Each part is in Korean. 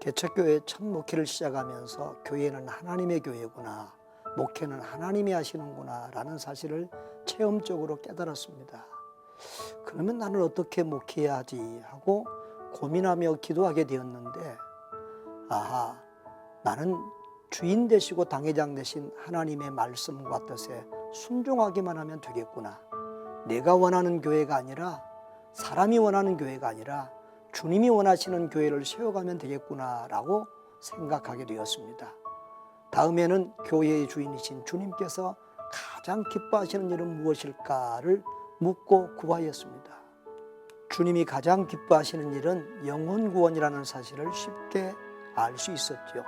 개척교회 첫 목회를 시작하면서 교회는 하나님의 교회구나, 목회는 하나님이 하시는구나 라는 사실을 체험적으로 깨달았습니다. 그러면 나는 어떻게 목회해야 하지 하고 고민하며 기도하게 되었는데, 나는 주인 되시고 당회장 되신 하나님의 말씀과 뜻에 순종하기만 하면 되겠구나. 내가 원하는 교회가 아니라, 사람이 원하는 교회가 아니라 주님이 원하시는 교회를 세워가면 되겠구나 라고 생각하게 되었습니다. 다음에는 교회의 주인이신 주님께서 가장 기뻐하시는 일은 무엇일까를 묻고 구하였습니다. 주님이 가장 기뻐하시는 일은 영혼 구원이라는 사실을 쉽게 알 수 있었죠.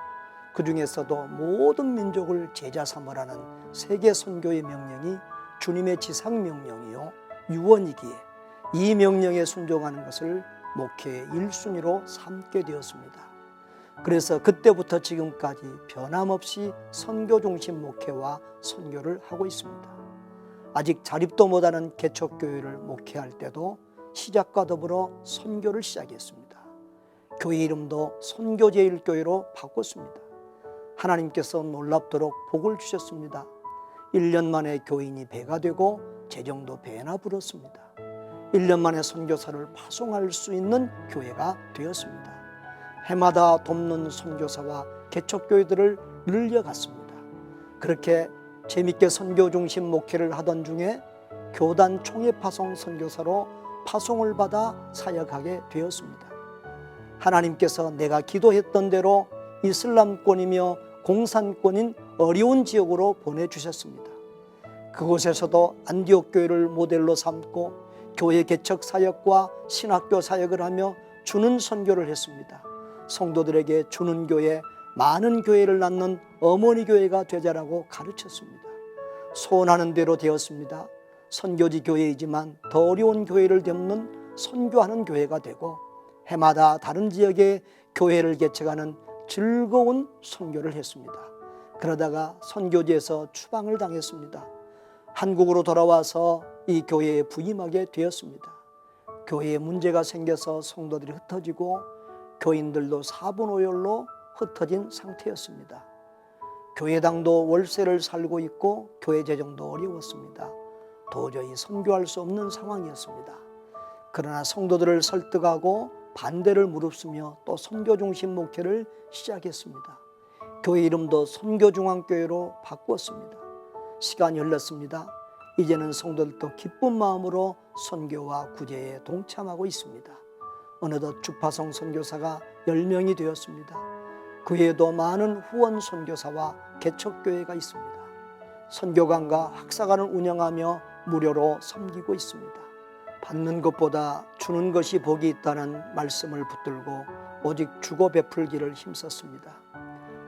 그 중에서도 모든 민족을 제자 삼으라는 세계 선교의 명령이 주님의 지상 명령이요 유언이기에 이 명령에 순종하는 것을 목회의 1순위로 삼게 되었습니다. 그래서 그때부터 지금까지 변함없이 선교 중심 목회와 선교를 하고 있습니다. 아직 자립도 못하는 개척교회를 목회할 때도 시작과 더불어 선교를 시작했습니다. 교회 이름도 선교제일교회로 바꿨습니다. 하나님께서 놀랍도록 복을 주셨습니다. 1년 만에 교인이 배가 되고 재정도 배나 불었습니다. 1년 만에 선교사를 파송할 수 있는 교회가 되었습니다. 해마다 돕는 선교사와 개척교회들을 늘려갔습니다. 그렇게 재밌게 선교 중심 목회를 하던 중에 교단 총회 파송 선교사로 파송을 받아 사역하게 되었습니다. 하나님께서 내가 기도했던 대로 이슬람권이며 공산권인 어려운 지역으로 보내주셨습니다. 그곳에서도 안디옥 교회를 모델로 삼고 교회 개척 사역과 신학교 사역을 하며 주는 선교를 했습니다. 성도들에게 주는 교회, 많은 교회를 낳는 어머니 교회가 되자라고 가르쳤습니다. 소원하는 대로 되었습니다. 선교지 교회이지만 더 어려운 교회를 돕는 선교하는 교회가 되고 해마다 다른 지역의 교회를 개척하는 즐거운 선교를 했습니다. 그러다가 선교지에서 추방을 당했습니다. 한국으로 돌아와서 이 교회에 부임하게 되었습니다. 교회에 문제가 생겨서 성도들이 흩어지고 교인들도 4분 5열로 흩어진 상태였습니다. 교회당도 월세를 살고 있고 교회 재정도 어려웠습니다. 도저히 선교할 수 없는 상황이었습니다. 그러나 성도들을 설득하고 반대를 무릅쓰며 또 선교 중심 목회를 시작했습니다. 교회 이름도 선교중앙교회로 바꾸었습니다. 시간이 흘렀습니다. 이제는 성도들도 기쁜 마음으로 선교와 구제에 동참하고 있습니다. 어느덧 주파성 선교사가 10명이 되었습니다. 그 외에도 많은 후원 선교사와 개척교회가 있습니다. 선교관과 학사관을 운영하며 무료로 섬기고 있습니다. 받는 것보다 주는 것이 복이 있다는 말씀을 붙들고 오직 주고 베풀기를 힘썼습니다.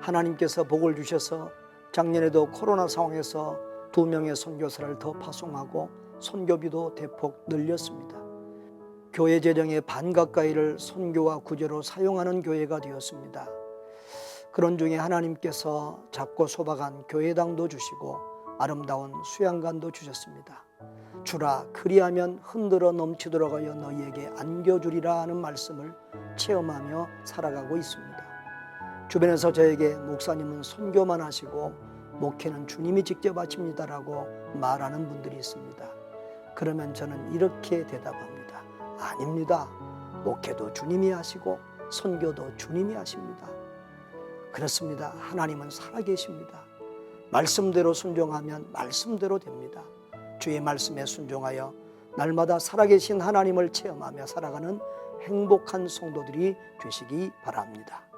하나님께서 복을 주셔서 작년에도 코로나 상황에서 2명의 선교사를 더 파송하고 선교비도 대폭 늘렸습니다. 교회 재정의 반 가까이를 선교와 구제로 사용하는 교회가 되었습니다. 그런 중에 하나님께서 작고 소박한 교회당도 주시고 아름다운 수양관도 주셨습니다. 주라 그리하면 흔들어 넘치도록 하여 너희에게 안겨주리라 하는 말씀을 체험하며 살아가고 있습니다. 주변에서 저에게 목사님은 선교만 하시고 목회는 주님이 직접 하십니다라고 말하는 분들이 있습니다. 그러면 저는 이렇게 대답합니다. 아닙니다. 목회도 주님이 하시고 선교도 주님이 하십니다. 그렇습니다. 하나님은 살아계십니다. 말씀대로 순종하면 말씀대로 됩니다. 주의 말씀에 순종하여 날마다 살아계신 하나님을 체험하며 살아가는 행복한 성도들이 되시기 바랍니다.